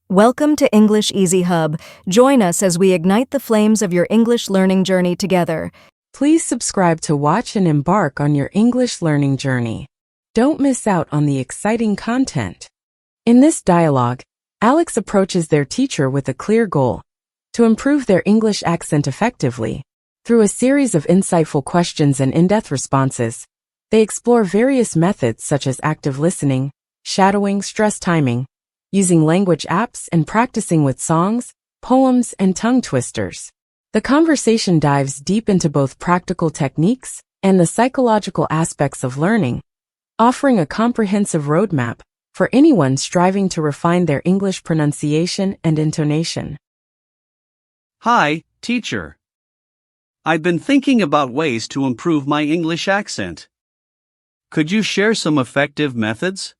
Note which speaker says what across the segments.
Speaker 1: Welcome to English Easy Hub. Join us as we ignite the flames of your English learning journey together.
Speaker 2: Please subscribe to watch and embark on your English learning journey. Don't miss out on the exciting content. In this dialogue, Alex approaches their teacher with a clear goal: to improve their English accent effectively. Through a series of insightful questions and in-depth responses, they explore various methods such as active listening, shadowing, stress timing, using language apps, and practicing with songs, poems, and tongue twisters. The conversation dives deep into both practical techniques and the psychological aspects of learning, offering a comprehensive roadmap for anyone striving to refine their English pronunciation and intonation.
Speaker 3: Hi, teacher. I've been thinking about ways to improve my English accent. Could you share some effective methods?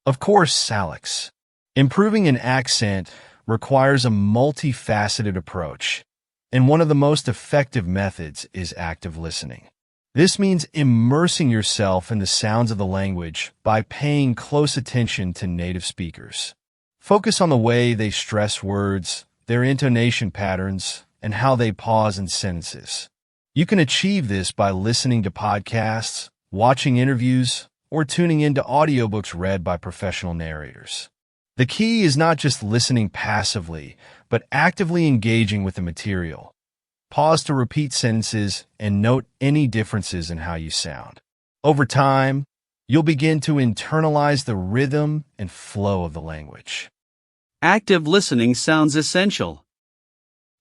Speaker 4: Of course, Alex. Improving an accent requires a multifaceted approach, and one of the most effective methods is active listening. This means immersing yourself in the sounds of the language by paying close attention to native speakers. Focus on the way they stress words, their intonation patterns, and how they pause in sentences. You can achieve this by listening to podcasts, watching interviews, or tuning into audiobooks read by professional narrators. The key is not just listening passively, but actively engaging with the material. Pause to repeat sentences and note any differences in how you sound. Over time, you'll begin to internalize the rhythm and flow of the language.
Speaker 3: Active listening sounds essential.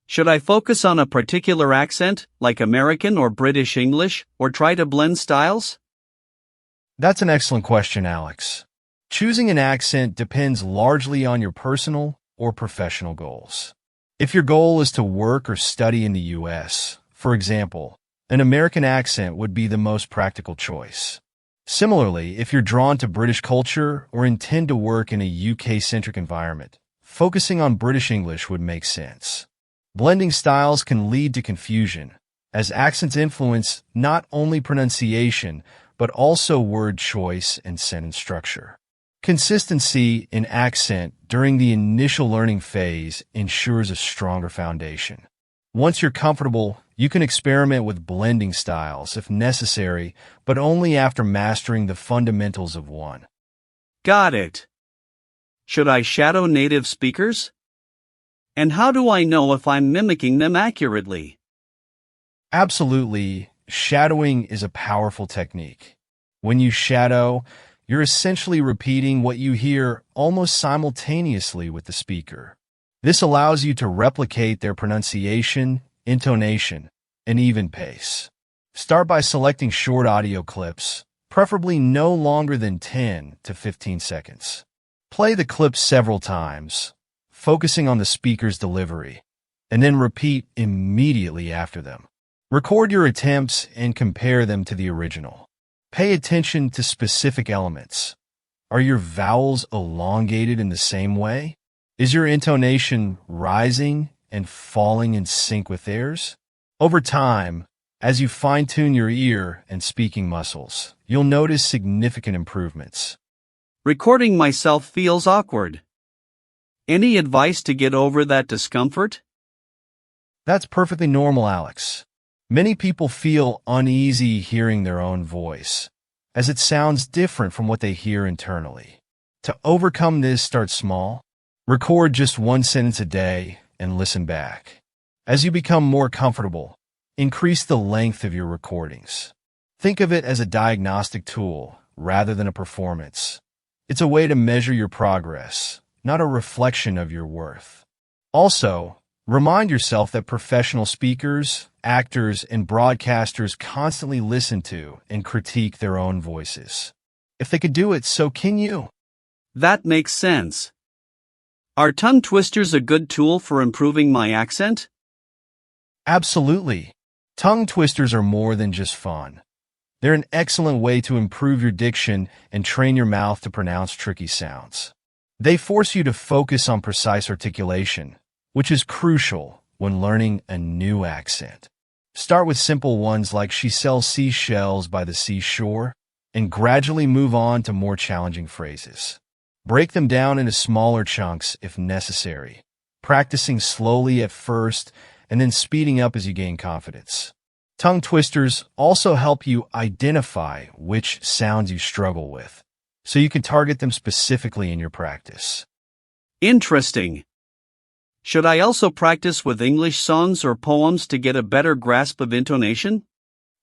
Speaker 3: Should I focus on a particular accent, like American or British English, or try to blend styles?
Speaker 4: That's an excellent question, Alex. Choosing an accent depends largely on your personal or professional goals. If your goal is to work or study in the U.S., for example, an American accent would be the most practical choice. Similarly, if you're drawn to British culture or intend to work in a UK-centric environment, focusing on British English would make sense. Blending styles can lead to confusion, as accents influence not only pronunciation, but also word choice and sentence structure. Consistency in accent during the initial learning phase ensures a stronger foundation. Once you're comfortable, you can experiment with blending styles if necessary, but only after mastering the fundamentals of one.
Speaker 3: Got it. Should I shadow native speakers? And how do I know if I'm mimicking them accurately?
Speaker 4: Absolutely, shadowing is a powerful technique. When you shadow, you're essentially repeating what you hear almost simultaneously with the speaker. This allows you to replicate their pronunciation, intonation, and even pace. Start by selecting short audio clips, preferably no longer than 10 to 15 seconds. Play the clips several times, focusing on the speaker's delivery, and then repeat immediately after them. Record your attempts and compare them to the original. Pay attention to specific elements. Are your vowels elongated in the same way? Is your intonation rising and falling in sync with theirs? Over time, as you fine-tune your ear and speaking muscles, you'll notice significant improvements.
Speaker 3: Recording myself feels awkward. Any advice to get over that discomfort?
Speaker 4: That's perfectly normal, Alex. Many people feel uneasy hearing their own voice, as it sounds different from what they hear internally. To overcome this, start small. Record just one sentence a day and listen back. As you become more comfortable, increase the length of your recordings. Think of it as a diagnostic tool rather than a performance. It's a way to measure your progress, not a reflection of your worth. Also, remind yourself that professional speakers, actors, and broadcasters constantly listen to and critique their own voices. If they could do it, so can you.
Speaker 3: That makes sense. Are tongue twisters a good tool for improving my accent?
Speaker 4: Absolutely. Tongue twisters are more than just fun. They're an excellent way to improve your diction and train your mouth to pronounce tricky sounds. They force you to focus on precise articulation, which is crucial when learning a new accent. Start with simple ones like "She sells seashells by the seashore," and gradually move on to more challenging phrases. Break them down into smaller chunks if necessary, practicing slowly at first and then speeding up as you gain confidence. Tongue twisters also help you identify which sounds you struggle with, so you can target them specifically in your practice.
Speaker 3: Interesting. Should I also practice with English songs or poems to get a better grasp of intonation?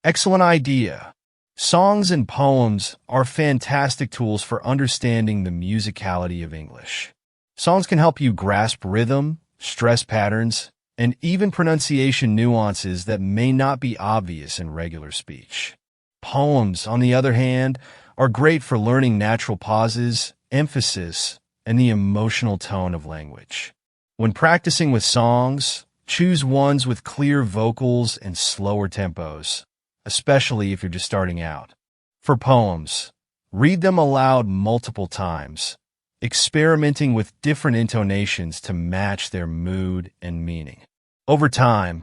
Speaker 4: Excellent idea. Songs and poems are fantastic tools for understanding the musicality of English. Songs can help you grasp rhythm, stress patterns, and even pronunciation nuances that may not be obvious in regular speech. Poems, on the other hand, are great for learning natural pauses, emphasis, and the emotional tone of language. When practicing with songs, choose ones with clear vocals and slower tempos, especially if you're just starting out. For poems, read them aloud multiple times, experimenting with different intonations to match their mood and meaning. Over time,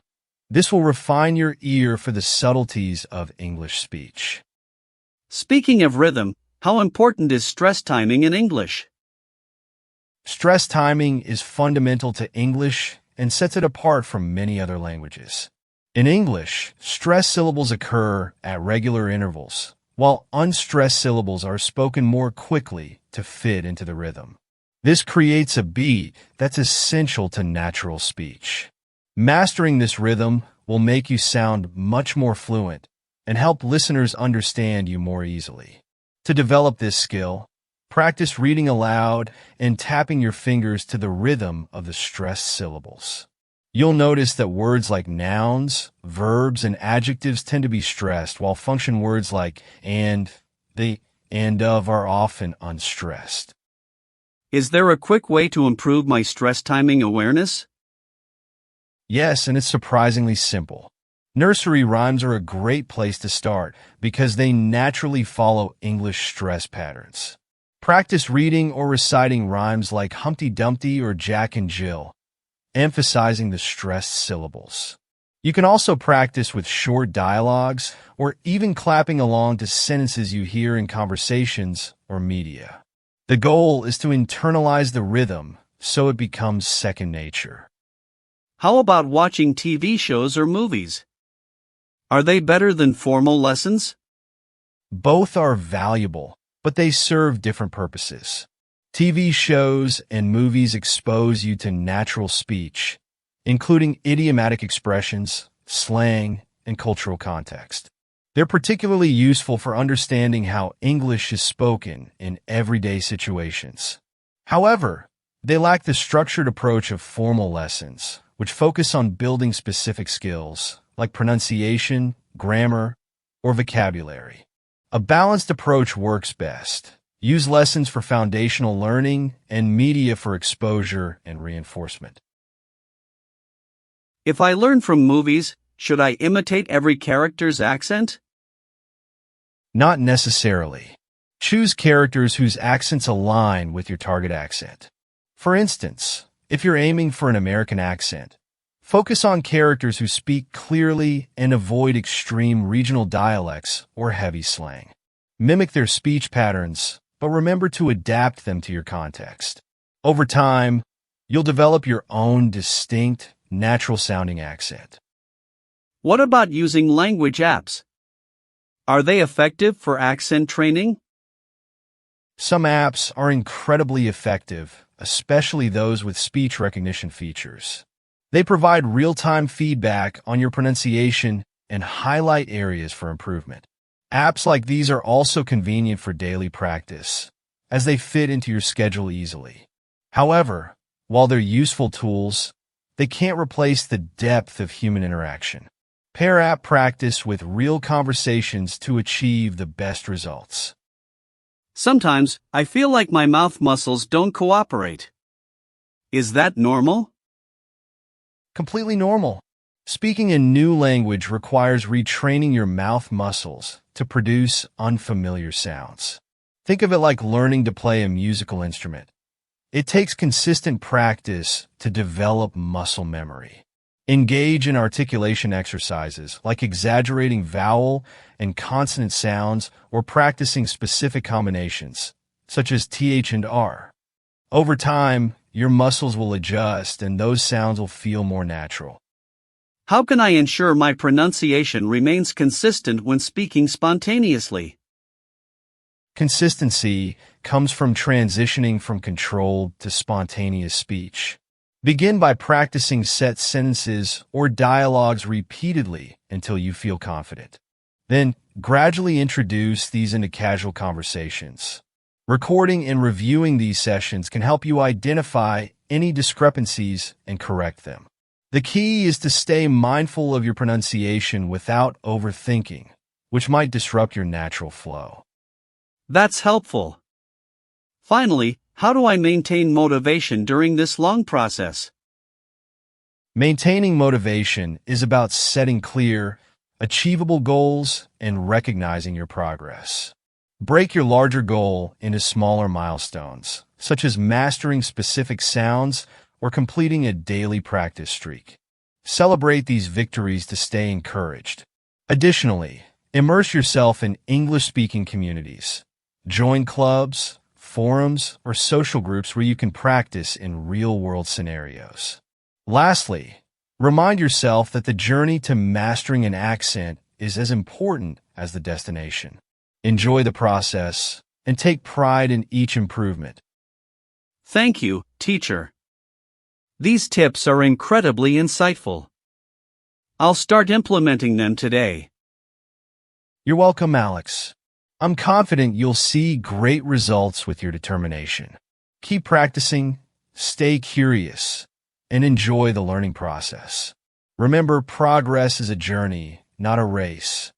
Speaker 4: this will refine your ear for the subtleties of English speech.
Speaker 3: Speaking of rhythm, how important is stress timing in English?
Speaker 4: Stress timing is fundamental to English and sets it apart from many other languages. In English, stressed syllables occur at regular intervals, while unstressed syllables are spoken more quickly to fit into the rhythm. This creates a beat that's essential to natural speech. Mastering this rhythm will make you sound much more fluent and help listeners understand you more easily. To develop this skill, practice reading aloud and tapping your fingers to the rhythm of the stressed syllables. You'll notice that words like nouns, verbs, and adjectives tend to be stressed, while function words like and, the, and of are often unstressed.
Speaker 3: Is there a quick way to improve my stress timing awareness?
Speaker 4: Yes, and it's surprisingly simple. Nursery rhymes are a great place to start because they naturally follow English stress patterns. Practice reading or reciting rhymes like Humpty Dumpty or Jack and Jill, emphasizing the stressed syllables. You can also practice with short dialogues or even clapping along to sentences you hear in conversations or media. The goal is to internalize the rhythm so it becomes second nature.
Speaker 3: How about watching TV shows or movies? Are they better than formal lessons?
Speaker 4: Both are valuable, but they serve different purposes. TV shows and movies expose you to natural speech, including idiomatic expressions, slang, and cultural context. They're particularly useful for understanding how English is spoken in everyday situations. However, they lack the structured approach of formal lessons, which focus on building specific skills like pronunciation, grammar, or vocabulary. A balanced approach works best. Use lessons for foundational learning and media for exposure and reinforcement.
Speaker 3: If I learn from movies, should I imitate every character's accent?
Speaker 4: Not necessarily. Choose characters whose accents align with your target accent. For instance, if you're aiming for an American accent, focus on characters who speak clearly and avoid extreme regional dialects or heavy slang. Mimic their speech patterns, but remember to adapt them to your context. Over time, you'll develop your own distinct, natural-sounding accent.
Speaker 3: What about using language apps? Are they effective for accent training?
Speaker 4: Some apps are incredibly effective, especially those with speech recognition features. They provide real-time feedback on your pronunciation and highlight areas for improvement. Apps like these are also convenient for daily practice, as they fit into your schedule easily. However, while they're useful tools, they can't replace the depth of human interaction. Pair app practice with real conversations to achieve the best results.
Speaker 3: Sometimes, I feel like my mouth muscles don't cooperate. Is that normal?
Speaker 4: Completely normal. Speaking a new language requires retraining your mouth muscles to produce unfamiliar sounds. Think of it like learning to play a musical instrument. It takes consistent practice to develop muscle memory. Engage in articulation exercises like exaggerating vowel and consonant sounds or practicing specific combinations, such as TH and R. Over time, your muscles will adjust and those sounds will feel more natural.
Speaker 3: How can I ensure my pronunciation remains consistent when speaking spontaneously?
Speaker 4: Consistency comes from transitioning from controlled to spontaneous speech. Begin by practicing set sentences or dialogues repeatedly until you feel confident. Then, gradually introduce these into casual conversations. Recording and reviewing these sessions can help you identify any discrepancies and correct them. The key is to stay mindful of your pronunciation without overthinking, which might disrupt your natural flow.
Speaker 3: That's helpful. Finally, how do I maintain motivation during this long process?
Speaker 4: Maintaining motivation is about setting clear, achievable goals and recognizing your progress. Break your larger goal into smaller milestones, such as mastering specific sounds or completing a daily practice streak. Celebrate these victories to stay encouraged. Additionally, immerse yourself in English-speaking communities. Join clubs, forums, or social groups where you can practice in real-world scenarios. Lastly, remind yourself that the journey to mastering an accent is as important as the destination. Enjoy the process and take pride in each improvement.
Speaker 3: Thank you, teacher. These tips are incredibly insightful. I'll start implementing them today.
Speaker 4: You're welcome, Alex. I'm confident you'll see great results with your determination. Keep practicing, stay curious, and enjoy the learning process. Remember, progress is a journey, not a race.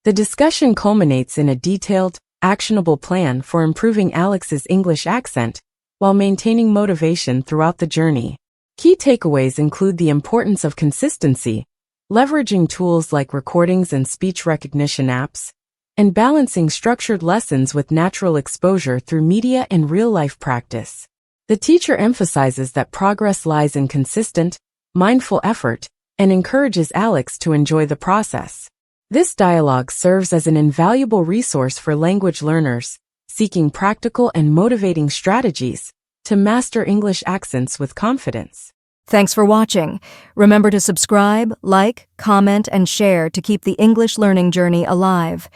Speaker 2: The discussion culminates in a detailed, actionable plan for improving Alex's English accent while maintaining motivation throughout the journey. Key takeaways include the importance of consistency, leveraging tools like recordings and speech recognition apps, and balancing structured lessons with natural exposure through media and real-life practice. The teacher emphasizes that progress lies in consistent, mindful effort and encourages Alex to enjoy the process. This dialogue serves as an invaluable resource for language learners seeking practical and motivating strategies to master English accents with confidence.
Speaker 1: Thanks for watching. Remember to subscribe, like, comment, and share to keep the English learning journey alive.